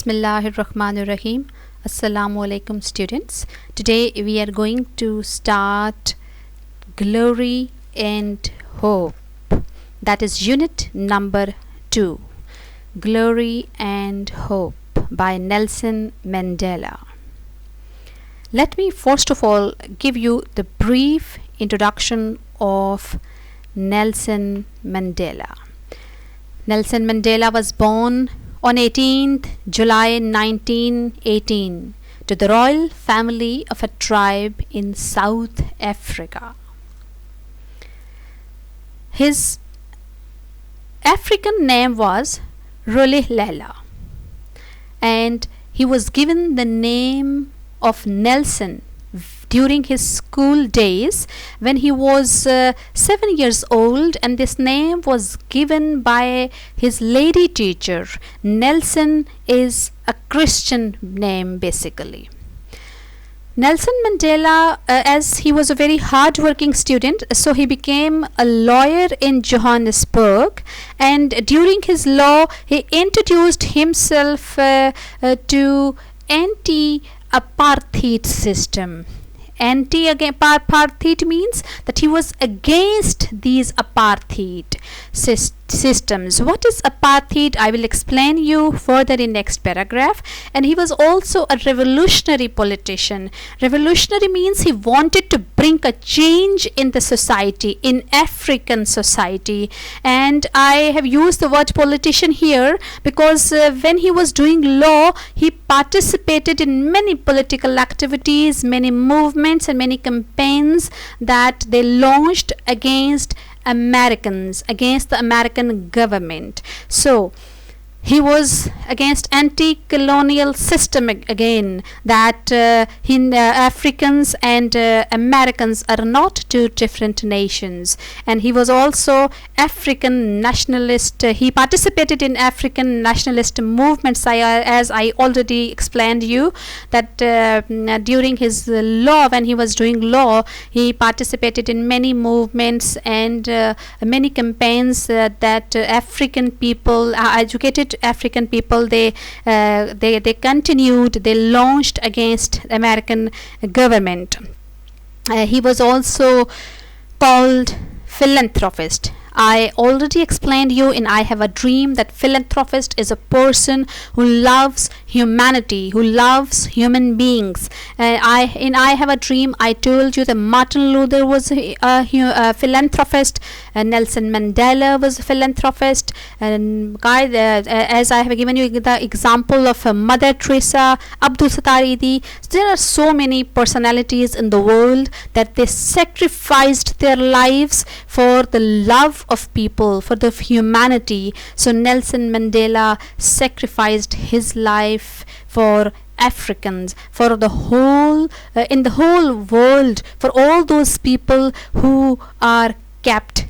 Bismillahirrahmanirrahim. Assalamu alaikum students. Today we are going to start Glory and Hope. That is unit number 2. Glory and Hope by Nelson Mandela. Let me first of all give you the brief introduction of Nelson Mandela. Nelson Mandela was born on 18th July 1918 to the royal family of a tribe in South Africa. His African name was Rolihlahla, and he was given the name of Nelson during his school days when he was 7 years old, and this name was given by his lady teacher. Nelson is a Christian name basically. Nelson Mandela, as he was a very hard-working student, so he became a lawyer in Johannesburg, and during his law he introduced himself to anti-apartheid system. Anti-apartheid means that he was against these apartheid systems. What is apartheid? I will explain you further in next paragraph. And he was also a revolutionary politician. Revolutionary means he wanted to bring a change in the society, in African society. And I have used the word politician here because when he was doing law, he participated in many political activities, many movements and many campaigns that they launched against Americans, against the American government. So he was against anti-colonial system again, that Africans and Americans are not two different nations. And he was also African nationalist. He participated in African nationalist movements, as I already explained you, that during his law, when he was doing law, he participated in many movements and many campaigns that African people, educated African people, they continued, they launched against American government. He was also called philanthropist. I already explained you in I Have a Dream that philanthropist is a person who loves humanity, who loves human beings. In I Have a Dream, I told you that Martin Luther was a philanthropist, Nelson Mandela was a philanthropist, and as I have given you the example of Mother Teresa, Abdul Sattar Idi. There are so many personalities in the world that they sacrificed their lives for the love of people, for the humanity. So Nelson Mandela sacrificed his life for Africans, for the whole in the whole world, for all those people who are kept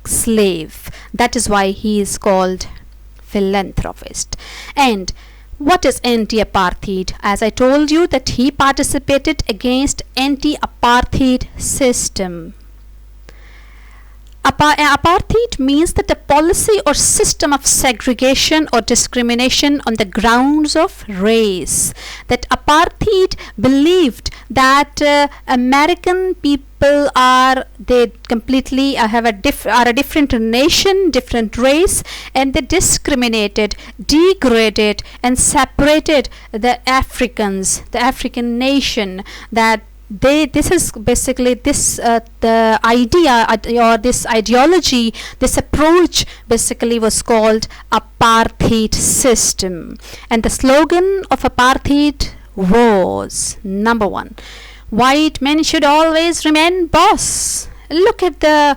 slave. That is why he is called philanthropist. And what is anti-apartheid? As I told you that he participated against anti-apartheid system. Apartheid means that a policy or system of segregation or discrimination on the grounds of race. That apartheid believed that American people are completely are a different nation, different race, and they discriminated, degraded, and separated the Africans, the African nation. That this is basically the idea or this ideology, this approach basically was called apartheid system. And the slogan of apartheid was, number 1, white men should always remain boss. Look at the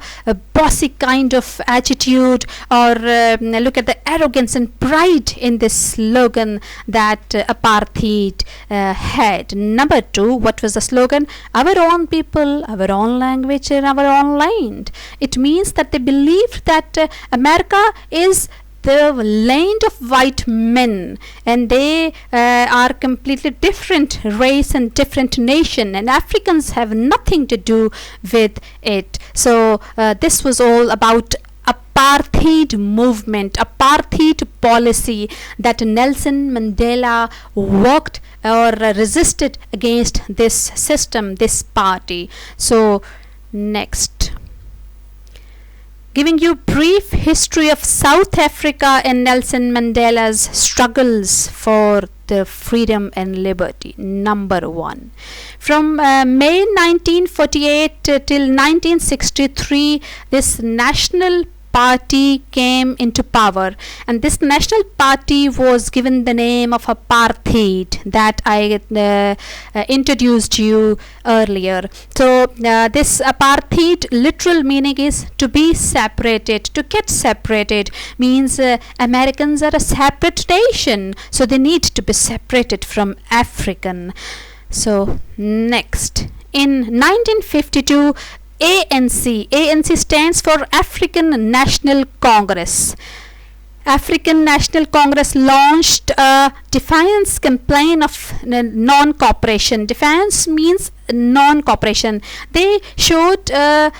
bossy kind of attitude, or look at the arrogance and pride in this slogan that apartheid had. Number 2, what was the slogan? Our own people, our own language, and our own land. It means that they believed that America is the land of white men, and they are completely different race and different nation, and Africans have nothing to do with it. So this was all about apartheid apartheid movement, apartheid policy that Nelson Mandela worked or resisted against this system, this party. So next, giving you brief history of South Africa and Nelson Mandela's struggles for the freedom and liberty. Number one, from May 1948 till 1963, this national party came into power, and this national party was given the name of apartheid that I introduced you earlier. So this apartheid literal meaning is to be separated, to get separated, means Americans are a separate nation, so they need to be separated from African. So next, in 1952, ANC stands for African National Congress. African National Congress launched a defiance campaign of non-cooperation. Defiance means non-cooperation. They showed the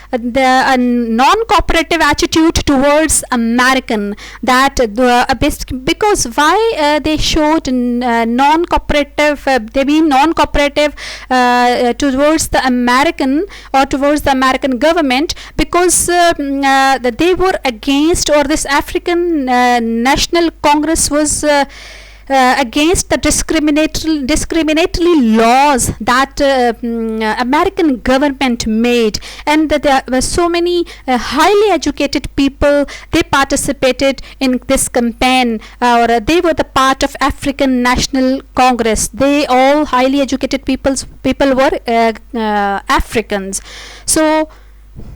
non-cooperative attitude towards American, that because why they showed non-cooperative, they being non-cooperative towards the American or towards the American government, because they were against, or this African National Congress was against the discriminatory laws that American government made, and there were so many highly educated people. They participated in this campaign, or they were the part of African National Congress. They all highly educated people were Africans. So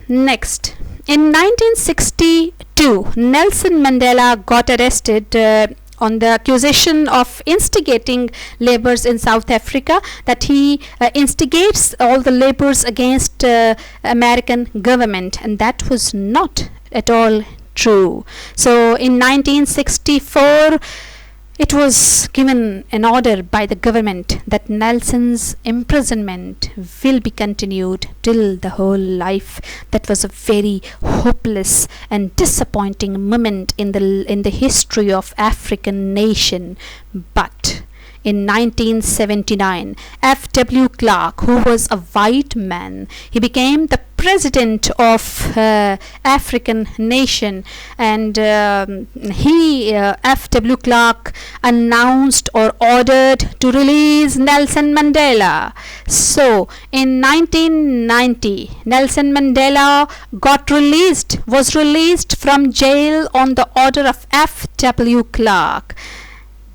next, in 1962, Nelson Mandela got arrested on the accusation of instigating labours in South Africa, that he instigates all the labours against American government, and that was not at all true. So in 1964, it was given an order by the government that Nelson's imprisonment will be continued till the whole life. That was a very hopeless and disappointing moment in the history of African nation. But in 1979, F.W. Clark, who was a white man, he became the president of African nation, and F.W. Clark announced or ordered to release Nelson Mandela. So in 1990, Nelson Mandela was released from jail on the order of F.W. Clark.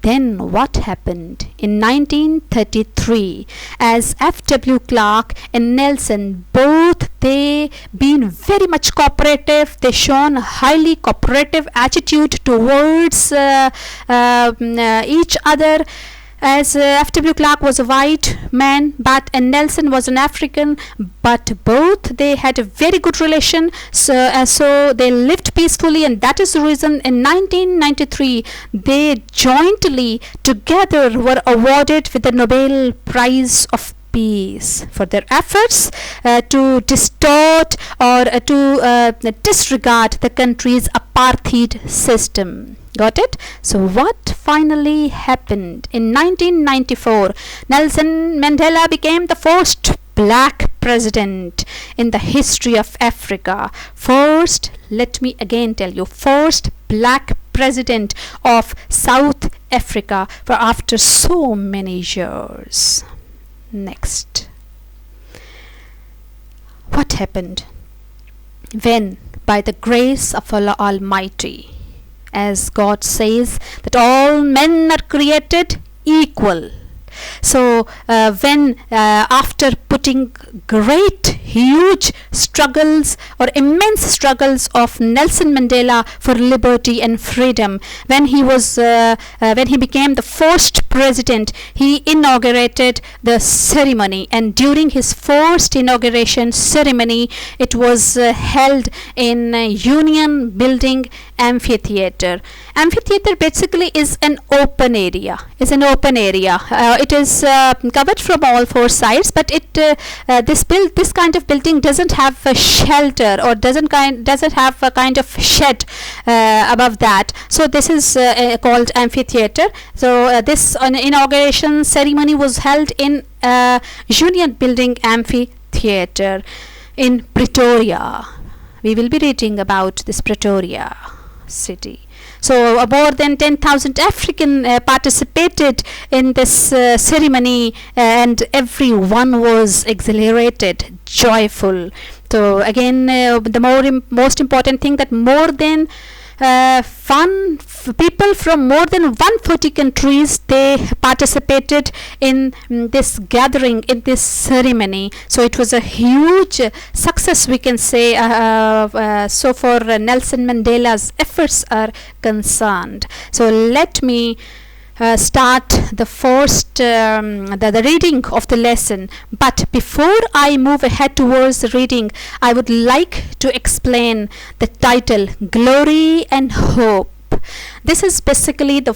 Then what happened? In 1933, as F.W. Clark and Nelson, both they been very much cooperative, they shown highly cooperative attitude towards each other, as F.W. Clark was a white man, and Nelson was an African, but both they had a very good relation, so they lived peacefully, and that is the reason in 1993 they jointly together were awarded with the Nobel Prize of Peace for their efforts to distort or to disregard the country's apartheid system. Got it? So what finally happened? In 1994, Nelson Mandela became the first black president in the history of Africa. First, let me again tell you, first black president of South Africa for after so many years. Next, what happened when, by the grace of Allah Almighty, as God says that all men are created equal. So when after putting huge struggles or immense struggles of Nelson Mandela for liberty and freedom, when he became the first president, he inaugurated the ceremony, and during his first inauguration ceremony, it was held in Union Building amphitheater. Amphitheater basically is an open area. It is covered from all four sides, but this kind of building doesn't have a shelter, or doesn't have a kind of shed above that. So this is called amphitheater. So this inauguration ceremony was held in Union Building Amphitheater in Pretoria. We will be reading about this Pretoria city. So more than 10,000 African participated in this ceremony, and everyone was exhilarated, joyful. So again, the most important thing, that more than people from more than 140 countries, they participated in this gathering, in this ceremony. So it was a huge success, we can say, so for Nelson Mandela's efforts are concerned. So let me start the first the reading of the lesson. But before I move ahead towards the reading, I would like to explain the title, Glory and Hope. This is basically the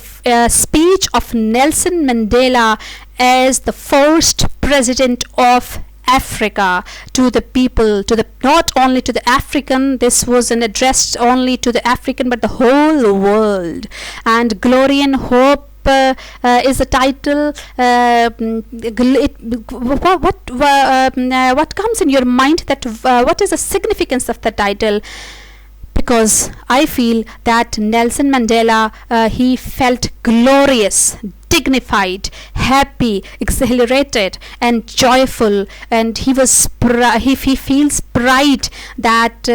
speech of Nelson Mandela as the first president of Africa, to the people, not only to the African. This wasn't addressed only to the African, but the whole world. And Glory and Hope is a title. What comes in your mind, that what is the significance of the title? Because I feel that Nelson Mandela, he felt glorious, dignified, happy, exhilarated and joyful, and he feels pride that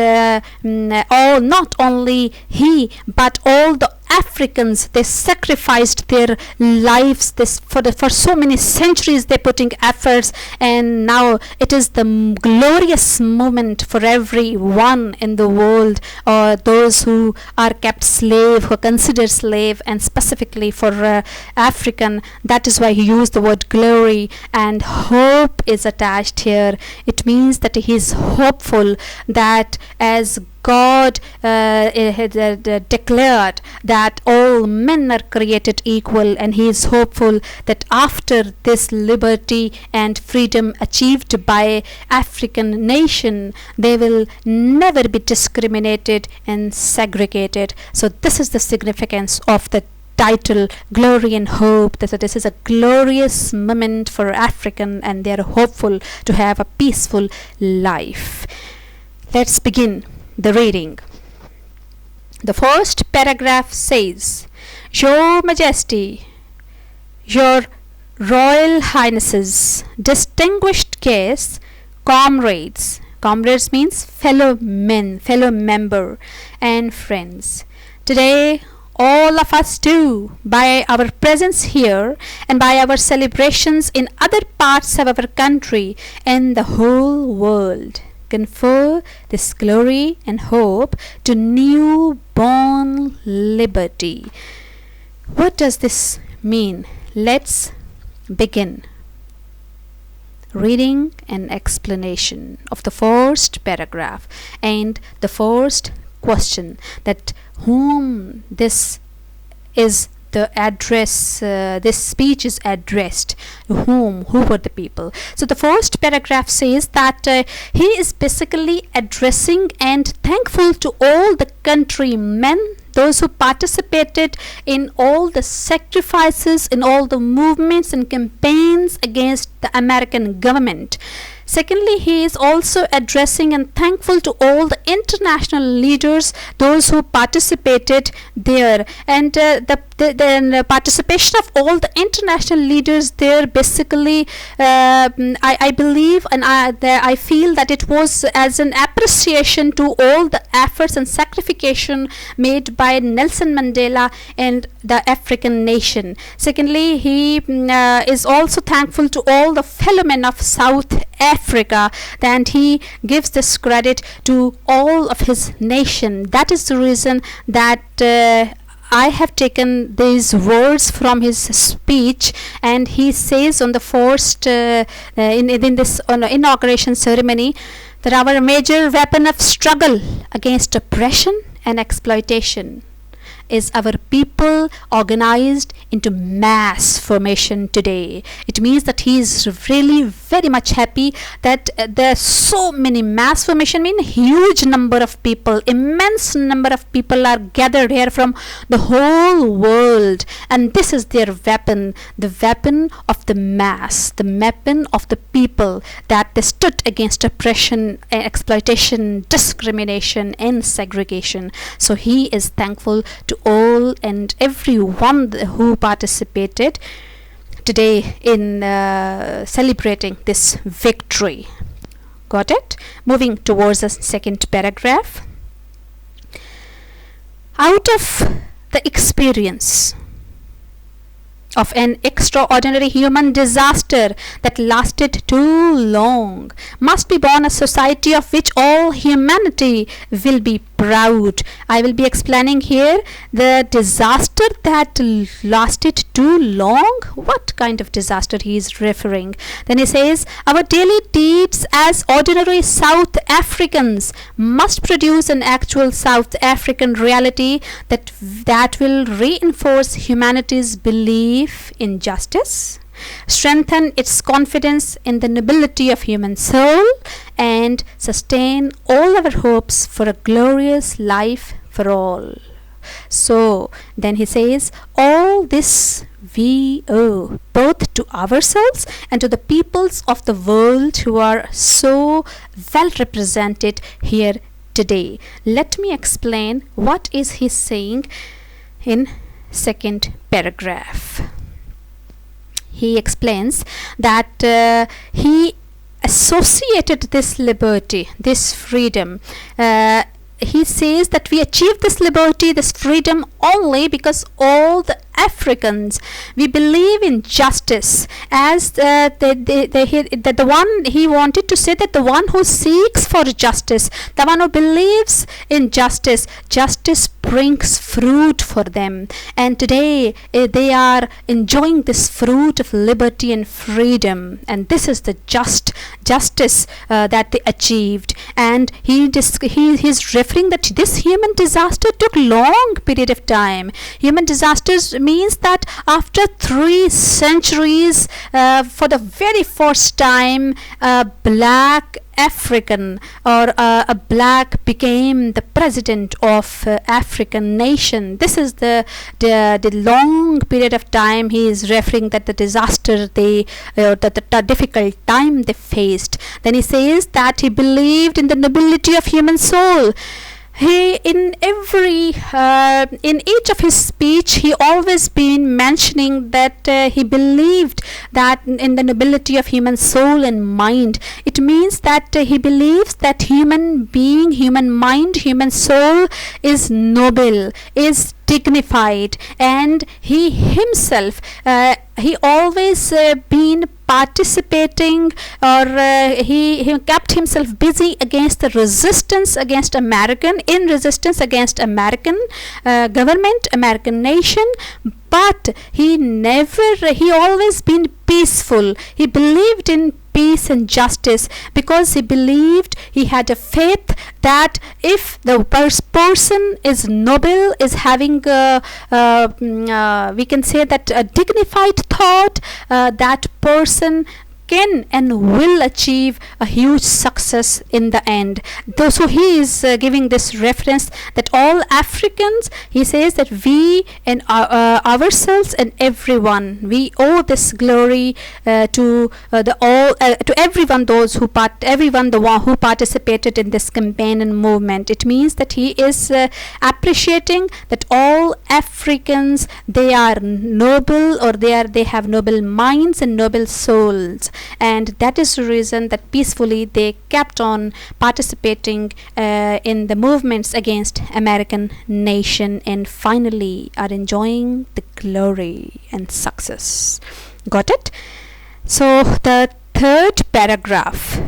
not only he but all the Africans, they sacrificed their lives for so many centuries. They're putting efforts, and now it is the glorious moment for everyone in the world, or those who are kept slave, who are considered slave, and specifically for African. That is why he used the word glory, and hope is attached here. It means that he is hopeful that as God declared that all men are created equal, and he is hopeful that after this liberty and freedom achieved by African nation, they will never be discriminated and segregated. So this is the significance of the title, Glory and Hope. This is a glorious moment for African, and they are hopeful to have a peaceful life. Let's begin the reading. The first paragraph says, Your Majesty, Your Royal Highnesses, distinguished guests, comrades. Comrades means fellow men, fellow member, and friends. Today, all of us do, by our presence here and by our celebrations in other parts of our country and the whole world, confer this glory and hope to newborn liberty. What does this mean? Let's begin. Reading and explanation of the first paragraph and the first question, that whom this is the address, this speech is addressed. Who were the people? So the first paragraph says that he is basically addressing and thankful to all the countrymen, those who participated in all the sacrifices, in all the movements and campaigns against the American government. Secondly, he is also addressing and thankful to all the international leaders, those who participated there. And the participation of all the international leaders there, basically, I believe and I feel that it was as an appreciation to all the efforts and sacrification made by Nelson Mandela and the African nation. Secondly, he is also thankful to all the fellow men of South Africa, and he gives this credit to all of his nation. That is the reason that I have taken these words from his speech, and he says on the first in this inauguration ceremony that our major weapon of struggle against oppression and exploitation is our people organized into mass formation today. It means that he is really very much happy that there are so many mass formation, mean huge number of people, immense number of people are gathered here from the whole world, and this is their weapon, the weapon of the mass, the weapon of the people, that they stood against oppression, exploitation, discrimination and segregation. So he is thankful to all and everyone who participated today in celebrating this victory. Got it? Moving towards the second paragraph. Out of the experience of an extraordinary human disaster that lasted too long must be born a society of which all humanity will be proud. I will be explaining here the disaster that lasted too long. What kind of disaster he is referring? Then he says, our daily deeds as ordinary South Africans must produce an actual South African reality that will reinforce humanity's belief in justice, strengthen its confidence in the nobility of human soul, and sustain all our hopes for a glorious life for all. So then he says, all this we owe both to ourselves and to the peoples of the world who are so well represented here today. Let me explain what is he saying in second paragraph. He explains that he associated this liberty, this freedom. He says that we achieve this liberty, this freedom only because all the Africans, we believe in justice, as the one he wanted to say that the one who seeks for justice, the one who believes in justice, justice brings fruit for them, and today they are enjoying this fruit of liberty and freedom, and this is the justice that they achieved. And he is referring that this human disaster took long period of time. Human disasters means that after 3 centuries, for the very first time, a black African or a black became the president of African nation. This is the long period of time he is referring, that the disaster the difficult time they faced. Then he says that he believed in the nobility of human soul. He in each of his speech he always been mentioning that he believed that in the nobility of human soul and mind. It means that he believes that human being, human mind, human soul is noble, is dignified, and he himself he always been participating, or he kept himself busy against the resistance against American government, American nation, but he always been peaceful. He believed in peace and justice because he believed, he had a faith that if the person is noble, is having we can say that a dignified thought, that person can and will achieve a huge success in the end. So he is giving this reference that all Africans, he says that we and ourselves and everyone, we owe this glory to everyone, the one who participated in this campaign and movement. It means that he is appreciating that all Africans, they are noble, or they have noble minds and noble souls, and that is the reason that peacefully they kept on participating in the movements against American nation, and finally are enjoying the glory and success. Got it? So the third paragraph,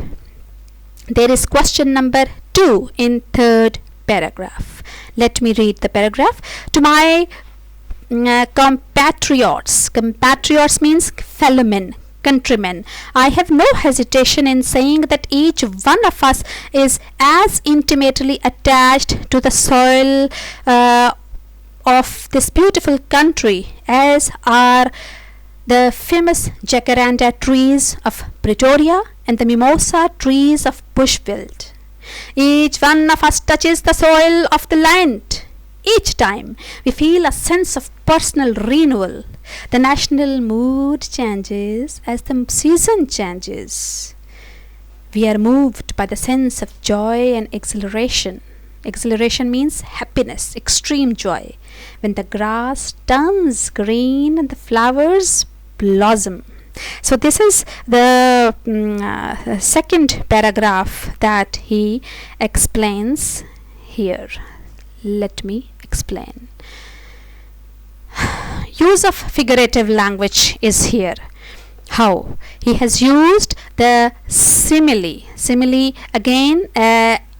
there is question number 2 in third paragraph. Let me read the paragraph. To my compatriots means fellow men, countrymen, I have no hesitation in saying that each one of us is as intimately attached to the soil of this beautiful country as are the famous jacaranda trees of Pretoria and the mimosa trees of Bushveld. Each one of us touches the soil of the land. Each time we feel a sense of personal renewal. The national mood changes as the season changes. We are moved by the sense of joy and exhilaration. Exhilaration means happiness, extreme joy. When the grass turns green and the flowers blossom. So this is the second paragraph that he explains here. Let me explain. Use of figurative language is here. How? He has used the simile. Simile again,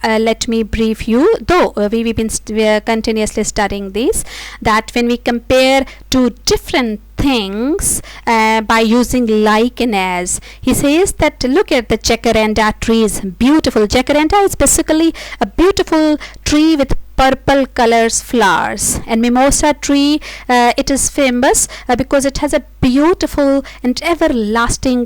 let me brief you, though we've been we are continuously studying this, that when we compare two different things by using like and as, he says that look at the jacaranda trees, beautiful. Jacaranda is basically a beautiful tree with purple colors flowers, and mimosa tree, it is famous because it has a beautiful and everlasting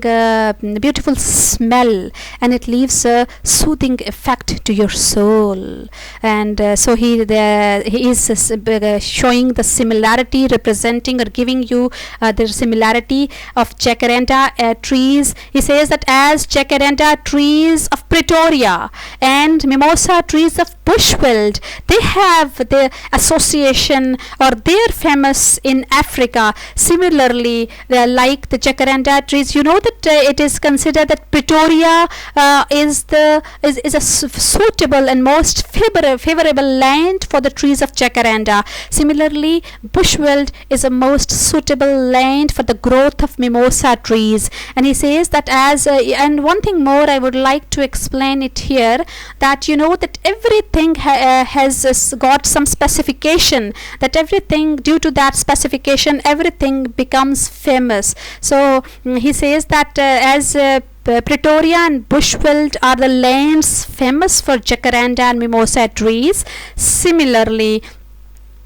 beautiful smell, and it leaves a soothing effect to your soul. And so he is showing the similarity, representing or giving you the similarity of jacaranda trees. He says that as jacaranda trees of Pretoria and mimosa trees of Bushveld, they have the association, or they're famous in Africa. Similarly, like the jacaranda trees, you know that it is considered that Pretoria is a suitable and most favorable land for the trees of jacaranda. Similarly, Bushveld is a most suitable land for the growth of mimosa trees. And he says that as and one thing more I would like to explain it here, that you know that everything has got some specification, that everything, due to that specification, everything becomes famous. So he says that as Pretoria and Bushveld are the lands famous for jacaranda and mimosa trees. Similarly,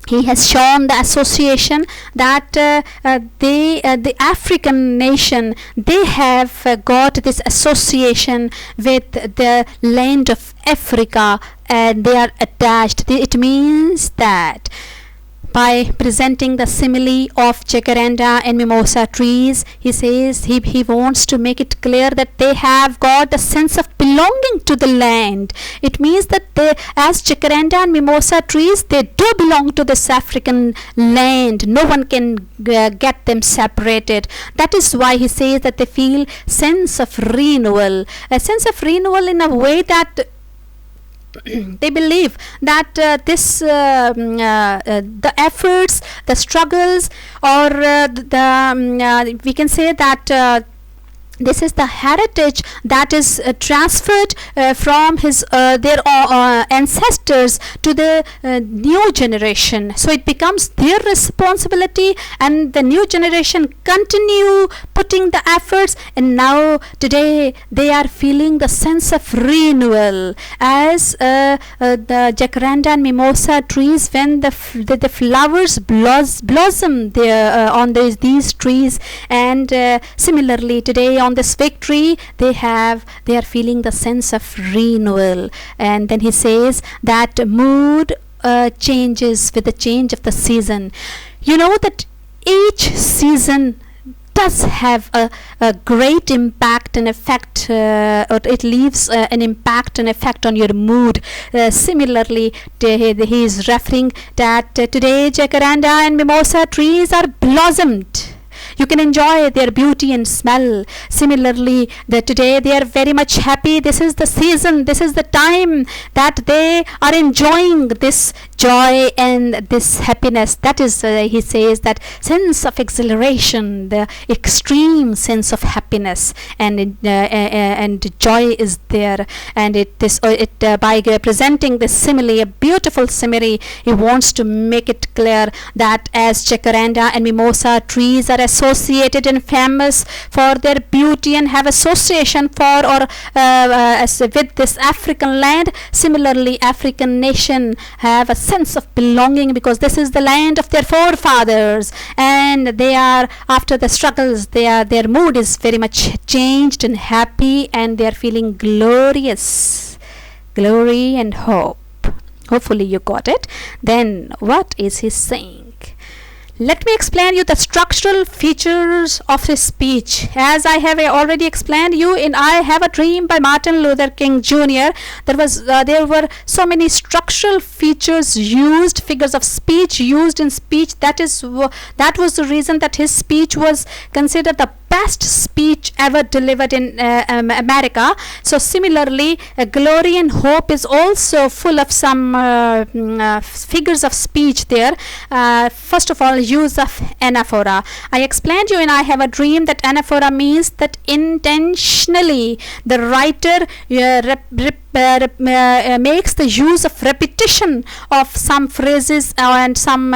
he has shown the association that the African nation, they have got this association with the land of Africa, and they are attached. It means that by presenting the simile of jacaranda and mimosa trees, he says he wants to make it clear that they have got a sense of belonging to the land. It means that they, as jacaranda and mimosa trees, they do belong to this African land. No one can get them separated. That is why he says that they feel sense of renewal, a sense of renewal in a way that they believe that the efforts, the struggles, or we can say that this is the heritage that is transferred from their ancestors to the new generation. So it becomes their responsibility, and the new generation continue putting the efforts, and now today they are feeling the sense of renewal as the jacaranda and mimosa trees, when the flowers blossom there on these trees. And similarly today on this victory, they are feeling the sense of renewal. And then he says that mood changes with the change of the season. You know that each season does have a great impact and effect, or it leaves an impact and effect on your mood. Similarly, he is referring that today jacaranda and mimosa trees are blossomed. You can enjoy their beauty and smell. Similarly, today they are very much happy. This is the season, this is the time that they are enjoying this joy and this happiness. That is, he says that sense of exhilaration, the extreme sense of happiness, and joy is there. And by presenting this simile, a beautiful simile, he wants to make it clear that as jacaranda and mimosa trees are associated and famous for their beauty and have association for with this African land, similarly African nation have a sense of belonging because this is the land of their forefathers, and they are, after the struggles, their mood is very much changed and happy, and they are feeling glorious, glory and hope. Hopefully you got it. Then what is he saying? Let me explain you the structural features of his speech. As I have already explained you in I Have a Dream by Martin Luther King Jr., there were so many structural features used, figures of speech used in speech. That was the reason that his speech was considered the best speech ever delivered in America. So similarly, glory and hope is also full of some figures of speech there. First of all, use of anaphora. I explained you in I Have a Dream that anaphora means that intentionally the writer makes the use of repetition of some phrases and some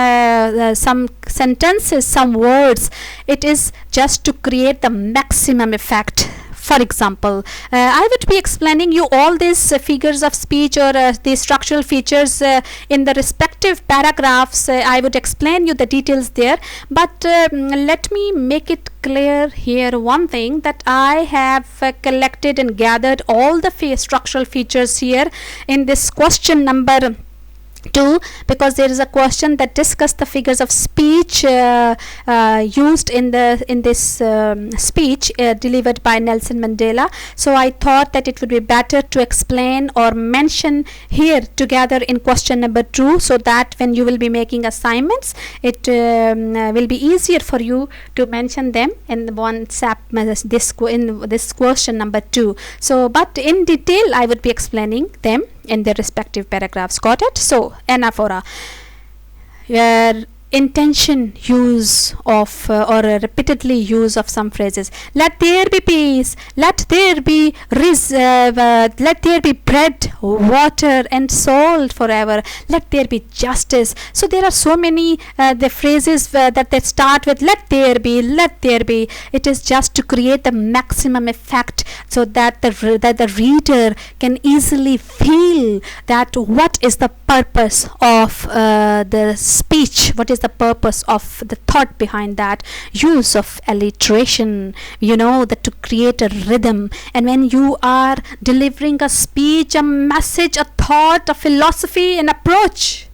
sentences, some words. It is just to create the maximum effect. For example, I would be explaining you all these figures of speech or the structural features in the respective paragraphs. I would explain you the details there, but let me make it clear here one thing, that I have collected and gathered all the structural features here in this question number 2, because there is a question that discuss the figures of speech used in this speech delivered by Nelson Mandela. So I thought that it would be better to explain or mention here together in question number 2, so that when you will be making assignments, it will be easier for you to mention them in this question number 2. So, but in detail I would be explaining them in their respective paragraphs. Got it? So anaphora, intention use of or repeatedly use of some phrases. Let there be peace, let there be let there be bread, water and salt forever, let there be justice. So there are so many the phrases that they start with let there be, let there be. It is just to create the maximum effect, so that the reader can easily feel that what is the purpose of the speech, what is the purpose of the thought behind that. Use of alliteration, that to create a rhythm. And when you are delivering a speech, a message, a thought, a philosophy, an approach,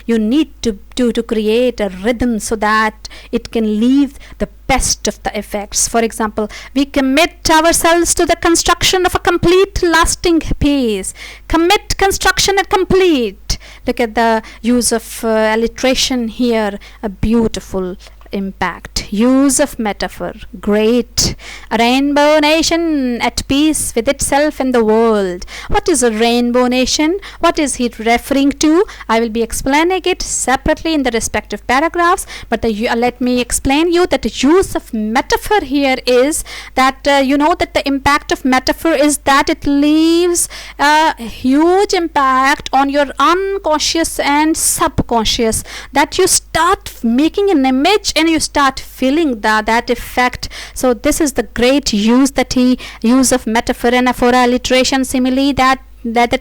you need to create a rhythm so that it can leave the best of the effects. For example, we commit ourselves to the construction of a complete lasting peace. Commit, construction and complete. Look at the use of alliteration here, a beautiful impact. Use of metaphor, great. A rainbow nation at peace with itself and the world. What is a rainbow nation? What is he referring to? I will be explaining it separately in the respective paragraphs, but let me explain you that the use of metaphor here is that that the impact of metaphor is that it leaves a huge impact on your unconscious and subconscious, that you start making an image and you start feeling that effect. So this is the great use of metaphor, anaphora, alliteration, simile, that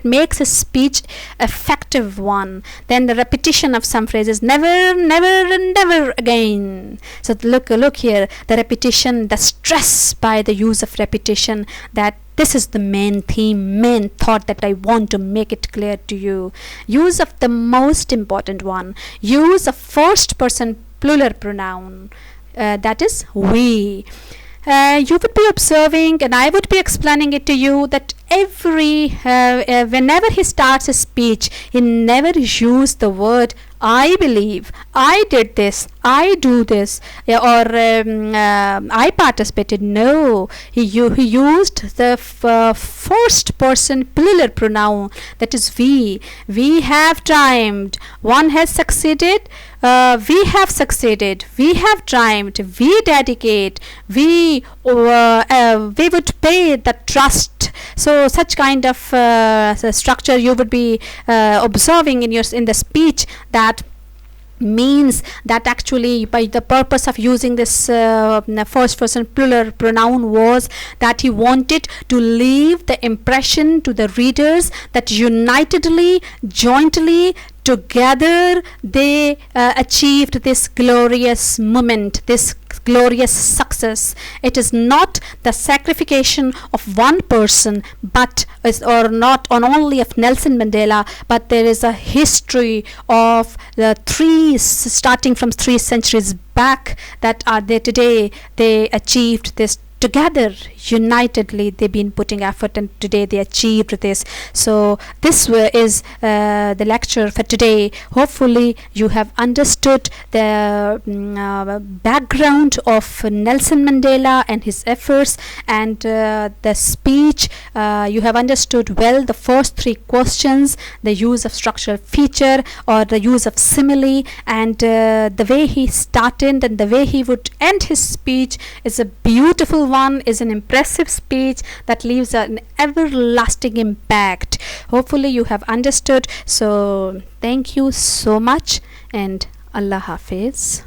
makes a speech effective one. Then the repetition of some phrases, never, never and never again. So look here, the repetition, the stress by the use of repetition, that this is the main theme, main thought that I want to make it clear to you. Use of the most important one, use of first person plural pronoun, that is we. You would be observing, and I would be explaining it to you, that whenever he starts a speech, he never used the word I believe, I did this, I do this, yeah, or I participated. No, he used the first person plural pronoun, that is we. We have triumphed. One has succeeded. We have succeeded. We have triumphed. We dedicate. We would pay the trust. So such kind of structure you would be observing in the speech, that means that actually by the purpose of using this first person plural pronoun was that he wanted to leave the impression to the readers that unitedly, jointly, together they achieved this glorious moment, this glorious success. It is not the sacrification of one person, but or not on only of Nelson Mandela, but there is a history of the starting from 3 centuries back, that are there today. They achieved this together, unitedly. They've been putting effort, and today they achieved this. So this is the lecture for today. Hopefully you have understood the background of Nelson Mandela and his efforts, and the speech. You have understood well the first 3 questions, the use of structural feature or the use of simile, and the way he started and the way he would end his speech is a beautiful one, is an impressive speech that leaves an everlasting impact. Hopefully you have understood. So thank you so much, and Allah Hafiz.